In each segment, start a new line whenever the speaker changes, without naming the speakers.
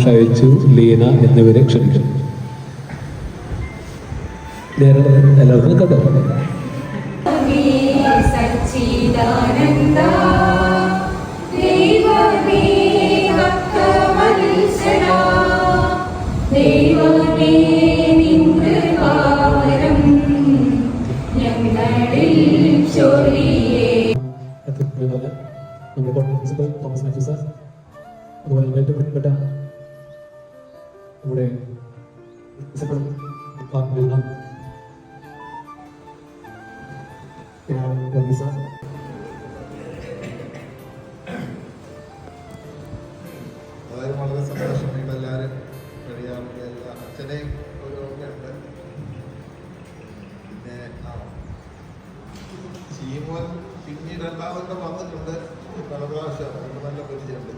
ഷൈച്ചു, ലീന എന്നിവരെ ക്ഷണിക്കുന്നു. എല്ലാവർക്കും കേട്ടോ. നമ്മുടെ പ്രിൻസിപ്പൽ തോമസ് മാത്യു സാർ, അതുപോലെ ബന്ധപ്പെട്ട നമ്മുടെ പ്രിൻസിപ്പൽ സാർ,
വളരെ സന്തോഷം. നിങ്ങളെല്ലാവരും കഴിയാറുണ്ട്. എല്ലാ അച്ഛനെയും ഒരു ഓർമ്മയുണ്ട്. പിന്നെ ചീമോൻ പിന്നീട് രണ്ടാമത്തെ വന്നിട്ടുണ്ട് പല പ്രാവശ്യം. നമുക്ക് നല്ല പരിചയമുണ്ട്.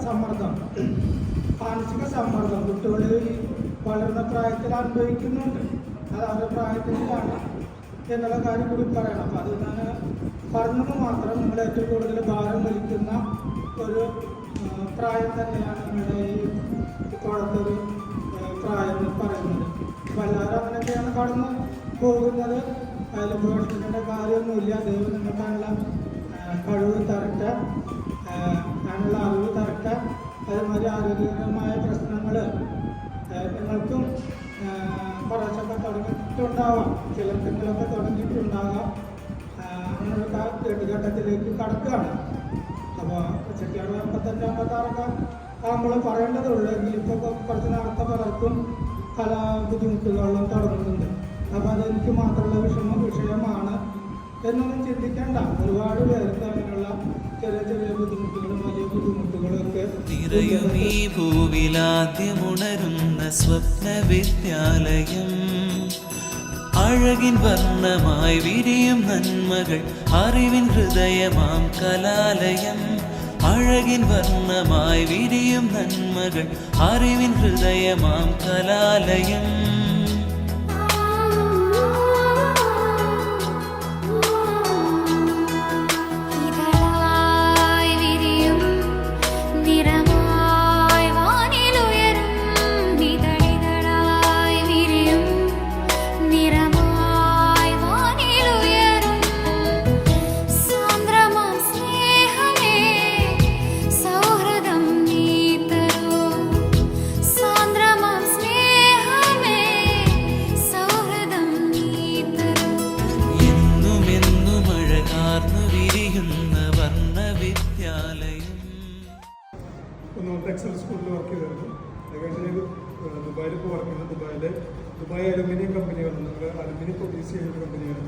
സമ്മർദ്ദം, മാനസിക സമ്മർദ്ദം കുട്ടികളിൽ വളർന്ന പ്രായത്തിൽ അനുഭവിക്കുന്നുണ്ട്. അത് അവരുടെ പ്രായത്തിലാണ് എന്നുള്ള കാര്യം കൂടി പറയണം. അപ്പം അത് ഞാൻ പറഞ്ഞത് മാത്രം നമ്മൾ ഏറ്റവും കൂടുതൽ ഭാരം വലിക്കുന്ന ഒരു പ്രായം തന്നെയാണ് നമ്മുടെ ഇപ്പോഴത്തെ ഒരു പ്രായം എന്ന് പറയുന്നത്. അപ്പം എല്ലാവരും അങ്ങനെയൊക്കെയാണ് കടന്നു പോകുന്നത്. അതിൽ പ്രൊഫഷണലിൻ്റെ കാര്യമൊന്നുമില്ല. ദൈവം നിങ്ങൾക്കാനുള്ള കഴിവ് തരട്ടെ, അതിനുള്ള അറിവ് തരട്ടെ. അതേമാതിരി ആരോഗ്യകരമായ പ്രശ്നങ്ങൾ നിങ്ങൾക്കും കുറച്ചൊക്കെ തുടങ്ങിയിട്ടുണ്ടാവാം, ചിലർക്കെങ്കിലൊക്കെ തുടങ്ങിയിട്ടുണ്ടാകാം. അങ്ങനൊരു ഘട്ടത്തിലേക്ക് കടക്കുകയാണ്. അപ്പോൾ ചെട്ടിയാട് 55-56 നമ്മൾ പറയേണ്ടതുള്ളൂ. എങ്കിൽ ഇപ്പോൾ കുറച്ച് നാളത്തെ പലർക്കും പല ബുദ്ധിമുട്ടുകളും തുടങ്ങുന്നുണ്ട്. അപ്പോൾ അതെനിക്ക് മാത്രമുള്ള വിഷയമാണ് എന്നൊന്നും ചിന്തിക്കേണ്ട. ഒരുപാട് പേർക്ക് അങ്ങനെയുള്ള ചെറിയ ചെറിയ ബുദ്ധിമുട്ടുകളും വലിയ ബുദ്ധിമുട്ടുകളൊക്കെ
നിറയുമീ ഭൂവിലാദ്യമുണരുന്ന സ്വപ്ന വിദ്യാലയം, അഴകിൻ വർണ്ണമായി വിരിയും നന്മകൾ അറിവിൻ ഹൃദയമാം കലാലയം. അഴകിൻ വർണ്ണമായി വിരിയും നന്മകൾ അറിവിൻ ഹൃദയമാം കലാലയം.
എക്സൽ സ്കൂളിൽ വർക്ക് ചെയ്തിരുന്നു. അതുകഴിഞ്ഞ് ദുബായിലിപ്പോൾ വർക്ക് ചെയ്യുന്നത്. ദുബായ് അലുമിനിയം കമ്പനിയാണ്. നമ്മൾ അലുമിനിയം പ്രൊഡ്യൂസ് ചെയ്യുന്ന കമ്പനിയാണ്.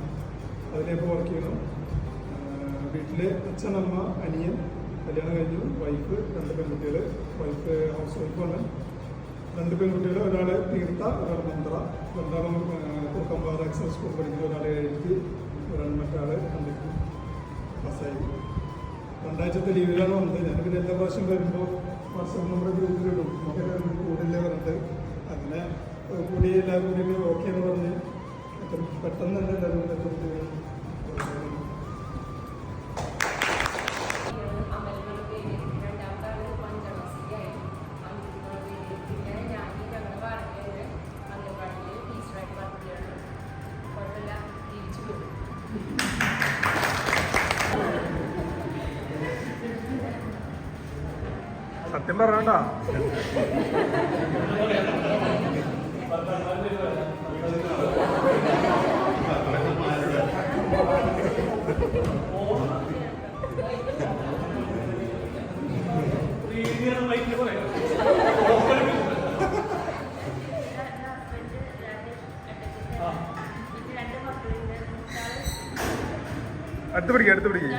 അതിലിപ്പോൾ വർക്ക് ചെയ്യണം. വീട്ടിൽ അച്ഛൻ, അമ്മ, അനിയൻ, കല്യാണം കഴിഞ്ഞു. വൈഫ്, 2 പെൺകുട്ടികൾ. വൈഫ് ഹൗസ് വൈഫാണ്. 2 പെൺകുട്ടികൾ, ഒരാൾ തീർത്ത, ഒരാൾ മന്ത്ര. രണ്ടാളും കുറുക്കമ്പാറ എക്സൽ സ്കൂൾ പഠിക്കുന്ന. ഒരാൾ 7th, മറ്റാൾ 2th പാസ്സായി. 2 ആഴ്ചത്തെ ലീവിലാണ് വന്നത്. ഞാൻ പിന്നെ എല്ലാ പ്രാവശ്യം വരുമ്പോൾ വാട്സാപ്പ് നമ്മുടെ ഗ്രൂപ്പിലിടും. നമുക്കെല്ലാവരും കൂടില്ലേ പറഞ്ഞിട്ട് അങ്ങനെ കൂടി എല്ലാവരും കൂടി ഓക്കെ എന്ന് പറഞ്ഞ് പെട്ടെന്ന് തന്നെ എല്ലാവരും സത്യം പറഞ്ഞാ അടുത്ത് പിടിക്കുക.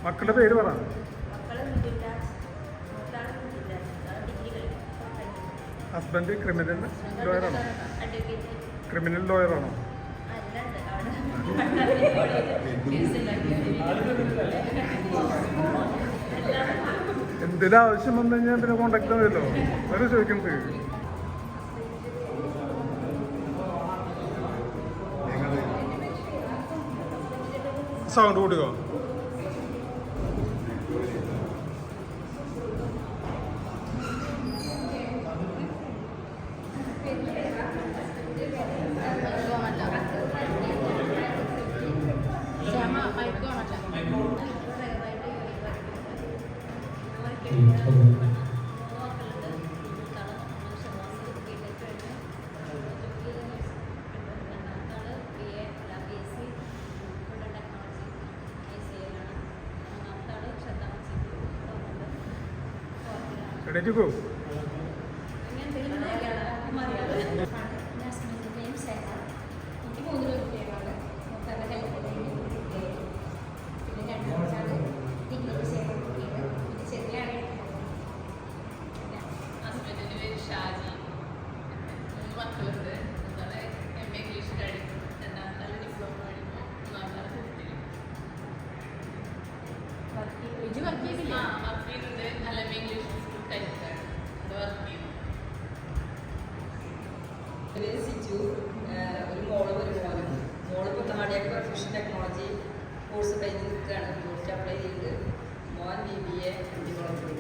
മക്കളുടെ പേര് പറ. ഹസ്ബൻഡ് ക്രിമിനൽ ലോയറാണോ? എന്തെങ്കിലും ആവശ്യം വന്നു കഴിഞ്ഞാൽ പിന്നെ കോണ്ടാക്ട് ചെയ്തല്ലോ വേറെ ചോദിക്കുന്നത്. സൗണ്ട് കൂട്ടുക. Ready to go?
സിജു, ഒരു മോള് ഒരു മോനും. മോള് ഇപ്പോൾ കാർഡിയാക് പെർഫ്യൂഷൻ ടെക്നോളജി കോഴ്സ് കഴിഞ്ഞ് നിൽക്കുകയാണ്. യൂണിറ്റ് അപ്ലൈ ചെയ്ത്. മോൻ BBA അടിപൊളി.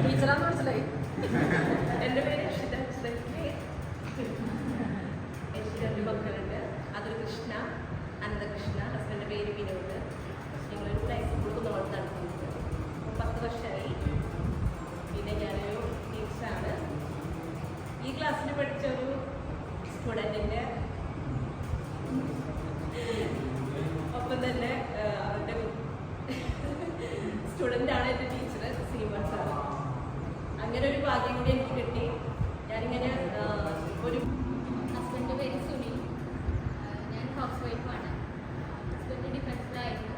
ടീച്ചറാന്ന് മനസ്സിലായി. എൻ്റെ പേര് രക്ഷിത. എനിക്ക് 2 മക്കളുണ്ട്. അതൊരു കൃഷ്ണ, അനന്തകൃഷ്ണ. ഹസ്ബൻഡിൻ്റെ പേര് വിനോദ്. ഞങ്ങളൊരു പ്ലൈസ് സ്കൂളിൽ നോട്ട് നടത്തുന്നത് 10 വർഷമായി. പിന്നെ ഞാനൊരു ടീച്ചറാണ്. ഈ ക്ലാസ്സിൽ പഠിച്ച ഒരു സ്റ്റുഡൻറ്റിൻ്റെ ഒപ്പം തന്നെ അവരുടെ സ്റ്റുഡൻ്റാണ് എൻ്റെ ടീച്ചർ ശ്രീമാൻ സാർ. അങ്ങനെ ഒരു ഭാഗ്യം കൂടി എനിക്ക് കിട്ടി. ഞാനിങ്ങനെ ഒരു
ഹസ്ബൻഡിൻ്റെ പേര് സുനിൽ. ഞാൻ ഹൗസ് വൈഫാണ്. ഹസ്ബൻഡ് ഡിഫൻസിലായിരുന്നു.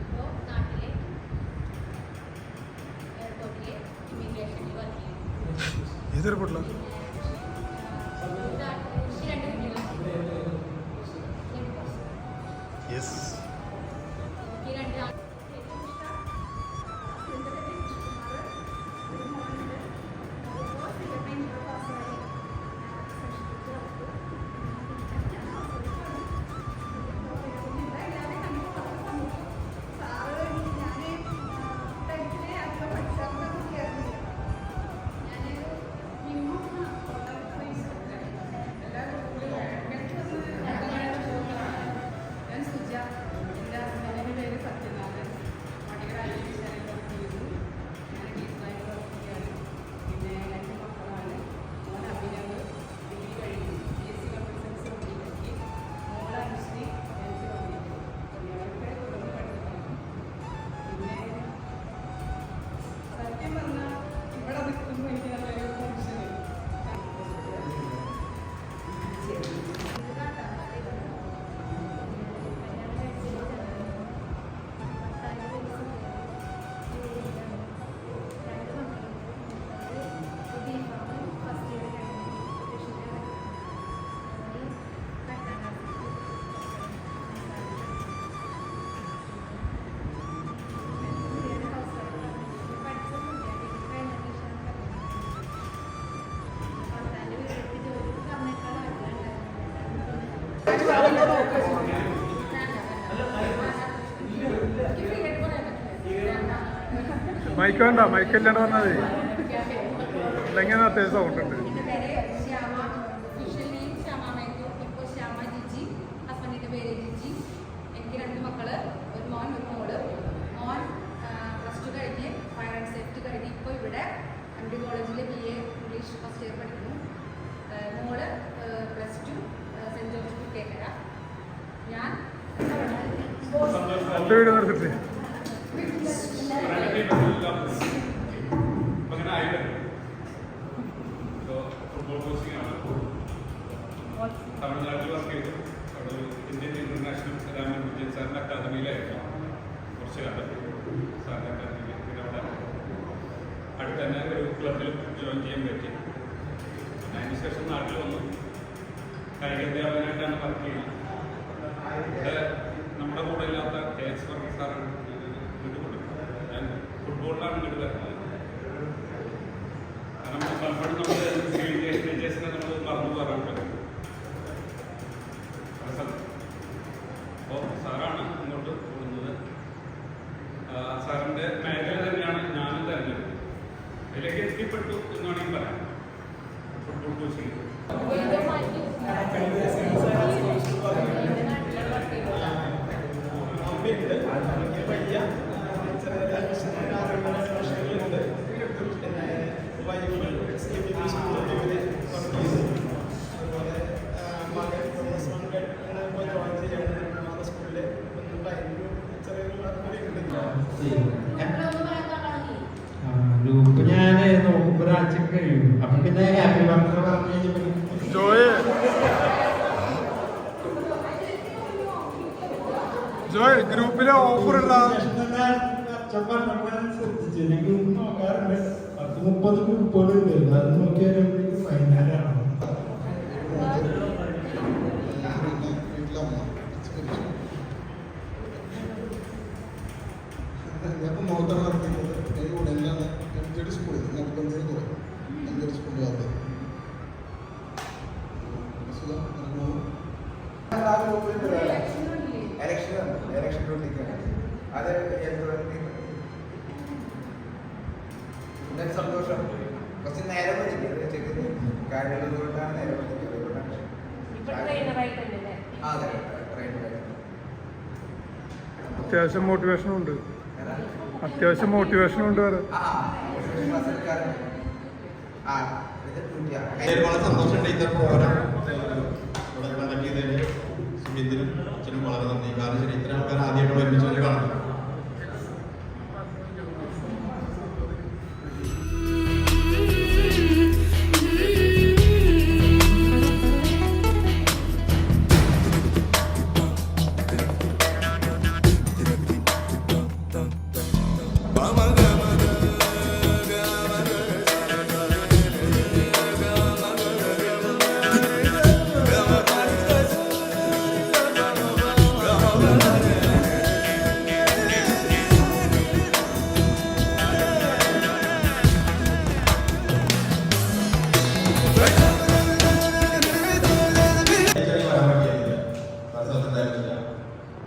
ഇപ്പോൾ നാട്ടിലെ എയർപോർട്ടിൽ ഇമിഗ്രേഷനിൽ വർക്ക് ചെയ്യുന്നു.
ഏത് എയർപോർട്ടിലാണ്? യെസ്. മൈക്ക് വേണ്ട, മൈക്കല്ലാണ്ട് വന്നാൽ മതി. അല്ലെങ്കിൽ അത്യാവശ്യം സൗണ്ട് ഉണ്ട്.
എൻ്റെ പേര് ശ്യാമ. Official name Shyama Methu. ഇപ്പോൾ ശ്യാമ ജിജി. ഹസ്ബൻഡിൻ്റെ പേര് ജിജി. എനിക്ക് 2 മക്കള്, ഒരു മോൻ ഒരു മോള്. മോൻ +2 കഴിഞ്ഞ് ഫയർ ആൻഡ് സേഫ്റ്റി കഴിഞ്ഞ് ഇപ്പോൾ ഇവിടെ MD കോളേജിൽ BA ഇംഗ്ലീഷ് ഫസ്റ്റ് ഇയർ പഠിക്കുന്നു. മോള് +2 സെൻറ്റ് ജോർജ് കുട്ടിയേക്കര. ഞാൻ
വീട് നിർത്തിട്ട്
ഫുട്ബോൾ കോച്ചിങ് ആണ്. തമിഴ്നാട്ടിൽ വർക്ക് ചെയ്തു. അവിടെ ഇന്ത്യൻ ഇന്റർനാഷണൽ വിജയൻ സാറിൻ്റെ തന്നെ ഒരു ക്ലബിൽ ജോയിൻ ചെയ്യാൻ പറ്റി. അതിനുശേഷം നാട്ടിൽ വന്നു കായിക അധ്യാപകനായിട്ടാണ് വർക്ക് ചെയ്യുന്നത്. ഇവിടെ നമ്മുടെ കൂടെ ഇല്ലാത്ത KS വർഗീസ് സാറാണ് വീട്ടുകൊണ്ട്. ഞാൻ ഫുട്ബോളിലാണ് വീട് വരുന്നത്. കാരണം പലപ്പോഴും നമ്മൾ ടീച്ചേഴ്സിനെ നമ്മൾ മറന്നു പോകാറുണ്ട്. അപ്പോൾ സാറാണ് ഇങ്ങോട്ട് കൂടുന്നത്. സാറിൻ്റെ മേഖല തന്നെയാണ് ഞാനും തിരഞ്ഞെടുത്തത്. അതിലേക്ക് എത്തിപ്പെട്ടു എന്ന് വേണമെങ്കിൽ പറയാം. ഫുട്ബോൾ കോച്ചിങ്
ഗ്രൂപ്പ് ഞാൻ നോക്കുമ്പോൾ ഒരാഴ്ച കഴിയും. അപ്പം പിന്നെ ഹാപ്പി ബർത്ത്ഡേ പറഞ്ഞു കഴിഞ്ഞപ്പോൾ
ജോയ് ഗ്രൂപ്പിലെ ഓഫറുള്ള
ശ്രദ്ധിച്ചു. ഞങ്ങൾ നോക്കാറുണ്ട്. 10-30 ഗ്രൂപ്പുകളുണ്ട്. അത് നോക്കിയാൽ വൈകുന്നേരമാണ്.
ഞാൻ നോക്കാൻ നടത്തിയത് എനിക്ക് ഉടനെയാണ് MJD സ്കൂളിൽ നടക്കുന്നത് കുറേ MJD സ്കൂളിൽ വന്നത്
അത് സന്തോഷം. കുറച്ച് നേരം പഠിക്കുന്നത് കാര്യങ്ങൾ കൊണ്ടാണ് നേരം പഠിക്കുന്നത്. അതെ
അത്യാവശ്യം മോട്ടിവേഷനും ഉണ്ട്. അത്യാവശ്യം മോട്ടിവേഷനും ഉണ്ട്.
വളരെ സന്തോഷമുണ്ട് ഇത്ര പ്രോഗ്രാം ഇവിടെ കണ്ടക്ട് ചെയ്തതിന് സുജിത്തിനും അച്ഛനും വളരെ നന്ദി. കാരണം ശരി ഇത്ര ആൾക്കാർ ആദ്യമായിട്ട് ഒരുമിച്ച് കാണുന്നു.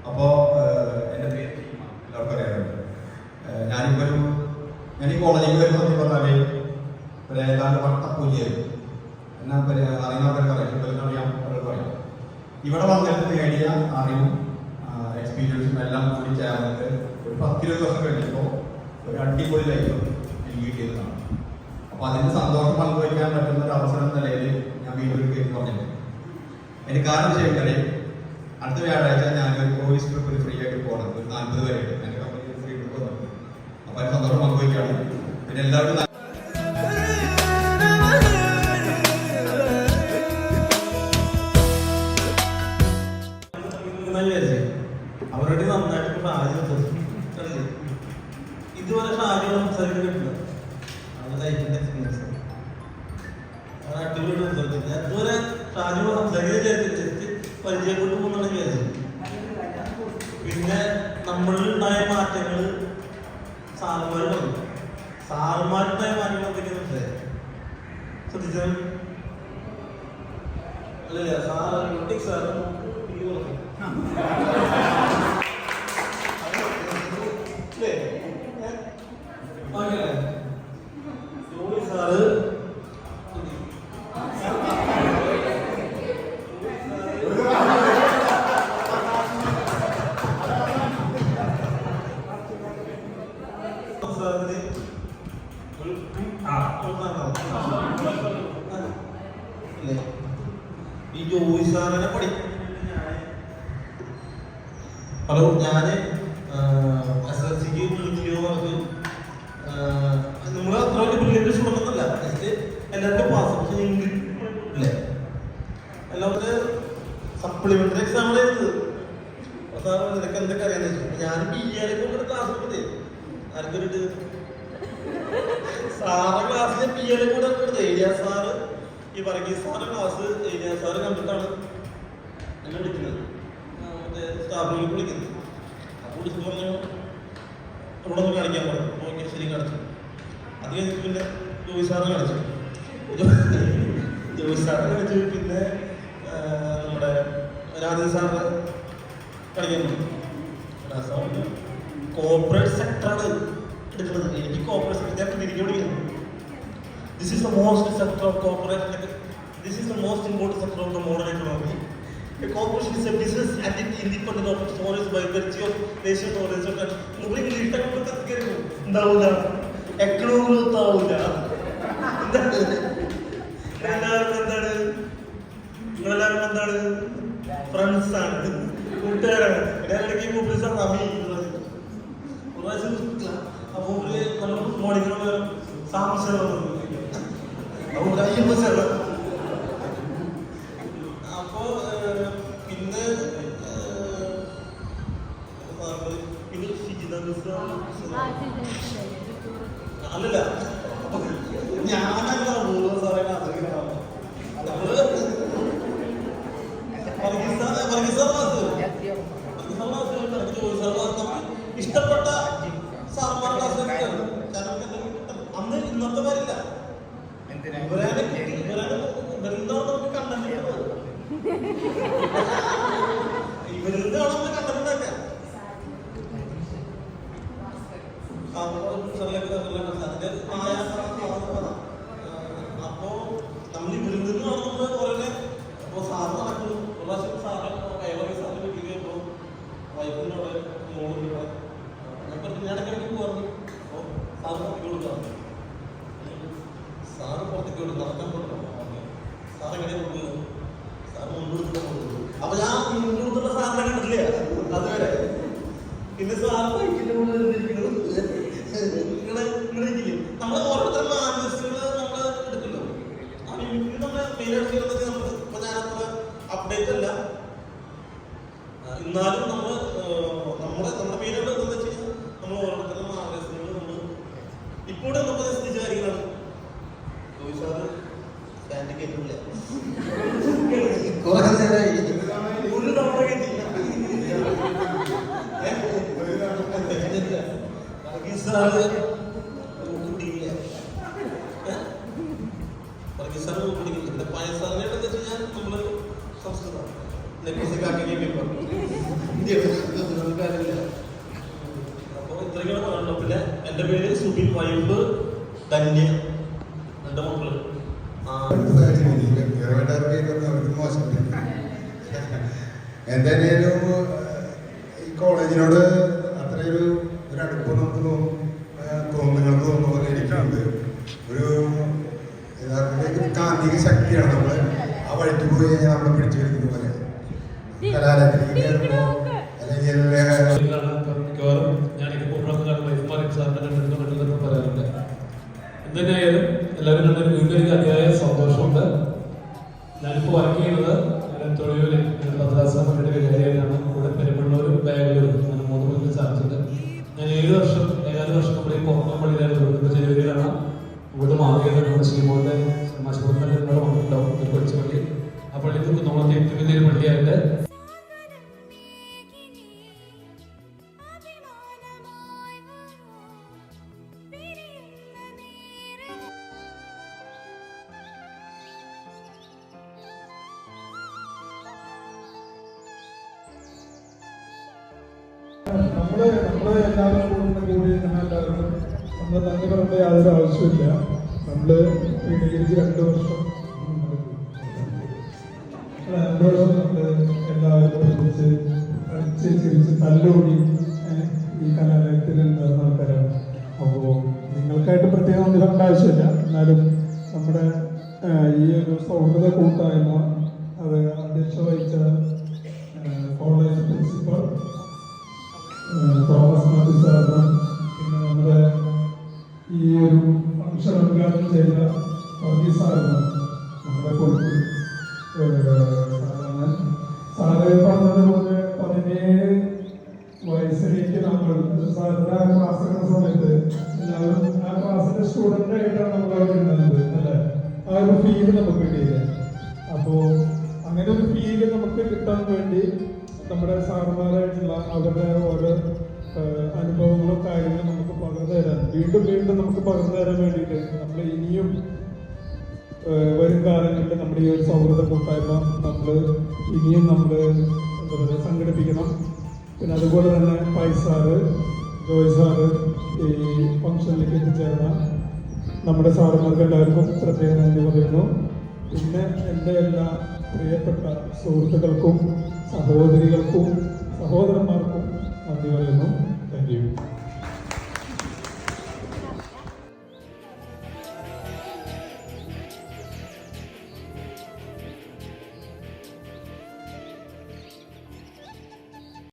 അപ്പോ എന്റെ പേര് എല്ലാവർക്കും അറിയാറുണ്ട്. ഞാൻ ഈ കോളേജിൽ വരുന്ന പറഞ്ഞാല് ഏതാണ്ട് വട്ടപ്പൂജയായിരുന്നു. എന്നാ അറിയുന്നവർക്ക് അറിയാം. ഇവിടെ വന്നിട്ട് നേടിയ അറിവും എക്സ്പീരിയൻസും എല്ലാം കൂടി ചേർന്നിട്ട് ഒരു 10-20 ദിവസം കഴിഞ്ഞപ്പോൾ ഒരു അടിപൊളി ലൈഫ് എനിക്ക് കിട്ടിയതാണ്. അപ്പൊ അതിന്റെ സന്തോഷം പങ്കുവയ്ക്കാൻ പറ്റുന്ന ഒരു അവസരം എന്ന നിലയിൽ ഞാൻ വീണ്ടും ഒരു കേസ് പറഞ്ഞിട്ടുണ്ട്. എനിക്ക് കാരണം ശരിക്കറിയാം, അടുത്ത വ്യാഴാഴ്ച ഞാനൊരു വോയിസ് ട്രിപ്പിൽ ഫ്രീ ആയിട്ട് പോകണം. ഒരു 40 പേരായിട്ട് എൻ്റെ കമ്പനി ഫ്രീ ട്രിപ്പ് വന്നിട്ടുണ്ട്. അപ്പൊ അതിന് സന്തോഷം പങ്കുവയ്ക്കുകയാണ്. പിന്നെ എല്ലാവർക്കും
അവരുടെ നന്നായിട്ട് ഷാജി ഇതുവരെ ഷാജി സംസാരിക്കുന്നില്ല. അത് ലൈഫിന്റെ എക്സ്പീരിയൻസ് അടിപൊളി സംസാരിച്ചത്. ഞാൻ ഇതുവരെ ഷാജിയോട് സംസാരിക്കാൻ ജസ്റ്റ് പരിചയപ്പെട്ടു എന്നാണ് വിചാരിച്ചത്. പിന്നെ നമ്മളിലുണ്ടായ മാറ്റങ്ങൾ സാറുമാരുണ്ടായി. സാറുമാരുണ്ടായ മാറ്റങ്ങൾ എന്തൊക്കെയാ മനസ്സിലായി? ശ്രദ്ധിച്ചത് അല്ലല്ല സാറ് സാറും സാറ് ഈ ജോയി സാറിനെ പഠിക്കും. ഹലോ, ഞാന് SSLCക്ക് വിളിക്കുകയോ അത് നമ്മൾ അത്ര വലിയ ബ്രില്യൻ്റ് സ്റ്റുഡൻ്റ് ജസ്റ്റ് എല്ലാവരും പാസ്. പക്ഷെ ഇംഗ്ലീഷ് ഇല്ലേ എല്ലാവരും സപ്ലിമെന്ററി എക്സാം എഴുതുന്നത്. സാർ നിനക്ക് എന്തൊക്കെ അറിയാന്ന് വെച്ചു. ഞാൻ BA ക്ലാസ് എടുത്തേ ആർക്കൊരു സാറ് ക്ലാസ്സിലെ പി എൽ കൂടെ ഏരിയ സാറ് ഈ Varghese sir class area sir കണ്ടിട്ടാണ് എന്നെ വിളിക്കുന്നത്, മറ്റേ സ്റ്റാഫിലേക്ക് വിളിക്കുന്നത്. അപ്പോൾ വിളിച്ചു പറഞ്ഞു ഇവിടെ ഒന്ന് കാണിക്കാൻ പറഞ്ഞു. ഓക്കെ ശരി കാണിച്ചു. അത് കഴിഞ്ഞിട്ട് പിന്നെ ജോയി സാറ് കാണിച്ചു. ജോയി സാറ് കാണിച്ചു. പിന്നെ നമ്മുടെ രാജൻ സാറ് കളിക്കാൻ പറ്റും. കോർപ്പറേറ്റ് സെക്ടറാണ് എടുക്കുന്നത്. എനിക്ക് കോർപ്പറേറ്റ് സെക്ടർ ഞാൻ തിരികെ വിളിക്കുന്നു. This is the most sector of corporate. This is the most important sector of the modern economy. A corporation is a business entity independent of its owners by virtue of nation or result. മുകളിൽ ഇട്ടൊക്കെ കത്തിക്കരുത് ഉണ്ടാവില്ല, economy ഉണ്ടാവില്ല. എല്ലാവർക്കും എന്താണ്, നിങ്ങളെല്ലാവരും എന്താണ്, friends ആണ്, കൂട്ടുകാരാണ്. ഇടയിലേക്ക് മൂപ്പര് സാർ അമ്മി അപ്പൊ നമ്മൾ മോർണിംഗ് സാംസർ അപ്പൊ അയ്യപ്പ സാർ. അപ്പോ പിന്നെ പിന്നെ ഷിജിത അല്ലല്ല, ഞാനല്ല മൂന്ന് സാറേ ഇഷ്ടപ്പെട്ട സാറന്മാരുടെ ക്ലാസ്. അന്ന് ഇന്നത്തെ പേരില്ല, ഇവരാണ് നമുക്ക് കണ്ടന്റ് ഇവരിലാണ് നമുക്ക് കണ്ടന്റ് ഉണ്ടാക്കാം. അപ്പോ നമ്മൾ ഇവരിൽ നിന്നാണ് നമ്മൾ കുറേ. അപ്പൊ സാറ് നടക്കുന്നു. ഒരു പ്രാവശ്യം സാറ് കൈവറി സാറിന് കിട്ടിയപ്പോ വൈഫിനോട് മോളിലൂടെ ഞാൻ ഇടയ്ക്കിടയ്ക്ക് പറഞ്ഞു. അപ്പൊ സാറ് പുറത്തേക്ക് കൊടുക്കാം, സാറ് പുറത്തേക്ക് കൊടുക്കും, നടക്കാൻ കൊടുക്കണം. സാറ് എങ്ങനെ കൊടുക്കുക, സാറ് മുൻകൊടുത്തിട്ട് കൊടുക്കും. അപ്പൊ ഞാൻ മുൻകൊടുത്തുള്ള സാറിനെ കണ്ടില്ല അതുവരെ. പിന്നെ സാറ് ബൈക്കിന്റെ കൂടെ ഇരിക്കുന്നത് നിങ്ങളെ നമ്മളെ ഓരോരുത്തരും മാനസികൾ നമ്മൾ എടുക്കല്ലോ. ആ മിമിക്രി നമ്മളെ മെയിനായിട്ട് ചെയ്യുന്നത് നമുക്ക് ഇപ്പൊ ഞാൻ അത്ര അപ്ഡേറ്റ് അല്ല, എന്നാലും നമ്മുടെ മെയിനായിട്ട് എന്താ വെച്ച് കഴിഞ്ഞാൽ നമ്മൾ ഓരോരുത്തരും മാനസികൾ നമ്മൾ ഇപ്പോഴും നമ്മൾ ശ്രദ്ധിച്ച കാര്യങ്ങളാണ്. സാറ് സ്റ്റാൻഡ് കേട്ടില്ല, കുറെ നേരമായി ഒരു തവണ കേട്ടില്ല. സാറ് കുടിക്കില്ല, സാറ് കുടിക്കില്ല. പിന്നെ പഴയസാറിനെ എന്താ വെച്ച് കഴിഞ്ഞാൽ നമ്മളൊരു സംസ്കൃതം കാര്യമില്ല. അപ്പോൾ ഇത്രയും പറയണോ. പിന്നെ എൻ്റെ പേര് സുബിൻ, വൈഫ് ധന്യ, എൻ്റെ മക്കള്.
എന്തായാലും ഈ കോളേജിനോട് അത്രയൊരു അടുപ്പം നമുക്ക് നിങ്ങൾക്ക് തോന്നുന്ന പോലെ എനിക്കുണ്ട്. ഒരു യഥാർത്ഥത്തിൽ കാന്തിക ശക്തിയാണ് നമ്മൾ ആ വഴിക്ക് പോയി കഴിഞ്ഞാൽ നമ്മളെ പിടിച്ചു വരുന്നത് പോലെ കലാലയത്തിലേക്ക് അല്ലെങ്കിൽ
പറയാറുണ്ട്. എന്തിനായാലും എല്ലാവരും കണ്ടൊരു വീട്ടിലേക്ക് അതിയായ സന്തോഷമുണ്ട്. ഞാനിപ്പോൾ വർക്ക് ചെയ്യുന്നത് തൊഴിലിൽ ഭദ്രാസനത്തിന്റെ വികാരിയായിട്ടാണ്. ഇവിടെ പെരുമ്പള്ളൂർ ബാംഗ്ലൂർ അങ്ങനെ 3 മണിക്ക് സാധിച്ചത്. ഞാൻ 7 വർഷം നമ്മുടെ പുറത്തുപള്ളിയിലായിരുന്നു. ജനുവരിയിലാണ് ഇവിടെ മാറിയത്. നമ്മുടെ ശ്രീമോന്റെ മാശുപത്രി വന്നിട്ടുണ്ടാവും ഒരു കൊച്ചുപള്ളി. ആ പള്ളിക്ക് നമ്മളത്തെ ഏറ്റവും വലിയൊരു പള്ളിയായിട്ട്
നമ്മള് എല്ലാവരും കൂടി എല്ലാവരും നമ്മൾ നന്ദി പറയേണ്ട യാതൊരു ആവശ്യമില്ല. നമ്മള് ഡിഗ്രിക്ക് 2 വർഷം നമ്മള് എല്ലാവരും ഒരുമിച്ച് കളിച്ച് ചിരിച്ച് തല്ലോടി ഈ കലാലയത്തിൽ ഉണ്ടായിരുന്ന ആൾക്കാരാണ്. അപ്പോൾ നിങ്ങൾക്കായിട്ട് പ്രത്യേകം നന്ദി പറയേണ്ട ആവശ്യമില്ല. എന്നാലും നമ്മുടെ ഈ ഒരു സൗഹൃദ കൂട്ടായ്മ അത് അധ്യക്ഷ വഹിച്ച കോളേജ് പ്രിൻസിപ്പൽ തോമസ് മാത്യു സാറിനും പിന്നെ നമ്മുടെ ഈ ഒരു ഫംഗ്ഷൻ ഉദ്ഘാടനം ചെയ്ത വർഗീസ് സാറിനും നമ്മുടെ കൊഴുപ്പ് സാറ് പറഞ്ഞതുപോലെ 17 വയസ്സിലേക്ക് നമ്മൾ സാറിൻ്റെ ആ ക്ലാസ് എടുക്കുന്ന സമയത്ത് എല്ലാവരും ആ ക്ലാസ് സ്റ്റുഡൻ്റ് ആയിട്ടാണ് നമ്മൾ അവിടെ ഇരുന്നത് അല്ലേ? ആ ഒരു ഫീല് നമുക്ക് കിട്ടിയില്ല. അപ്പോൾ അങ്ങനെ ഒരു ഫീല് നമുക്ക് കിട്ടാൻ വേണ്ടി നമ്മുടെ സാറുമാരായിട്ടുള്ള അവരുടെ ഓരോ അനുഭവങ്ങളോ കാര്യങ്ങളും നമുക്ക് പകർന്നു തരാൻ വീണ്ടും നമുക്ക് പകർന്നു തരാൻ വേണ്ടിയിട്ട് നമ്മൾ ഇനിയും വരും കാലങ്ങളിൽ നമ്മുടെ ഈ ഒരു സൗഹൃദ കൂട്ടായ്മ നമ്മൾ ഇനിയും എന്താ പറയുക സംഘടിപ്പിക്കണം. പിന്നെ അതുപോലെ തന്നെ പൈസാറ് ജോയ് സാറ് ഈ ഫംഗ്ഷനിലേക്ക് എത്തിച്ചേർന്ന നമ്മുടെ സാറുമാർക്ക് എല്ലാവർക്കും പ്രത്യേകം നന്ദി പറയുന്നു. പിന്നെ എൻ്റെ എല്ലാ പ്രിയപ്പെട്ട സുഹൃത്തുക്കൾക്കും സഹോദരികൾക്കും സഹോദരന്മാർക്കും നന്ദി പറയുന്നു. Thank you.